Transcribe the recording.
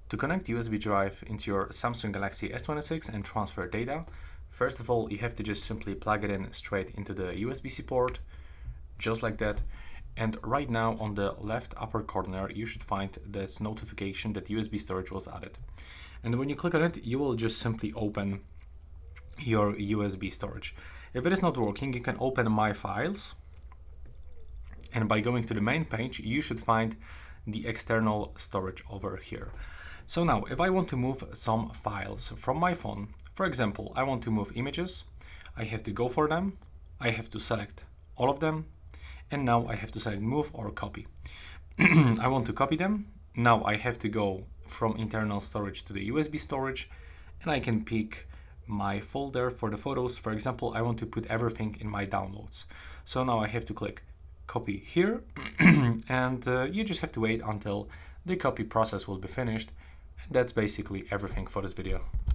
To connect USB drive into your Samsung Galaxy S26 and transfer data, first of all, you have to just simply plug it in straight into the USB-C port, just like that. And right now on the left upper corner, you should find this notification that USB storage was added. And when you click on it, you will just simply open your USB storage. If it is not working, you can open My Files. And by going to the main page, you should find the external storage over here. So now, if I want to move some files from my phone, for example, I want to move images, I have to go for them, I have to select all of them, and now I have to select move or copy. I want to copy them. Now I have to go from internal storage to the USB storage, and I can pick my folder for the photos. For example, I want to put everything in my downloads. So now I have to click copy here, and you just have to wait until the copy process will be finished. And that's basically everything for this video.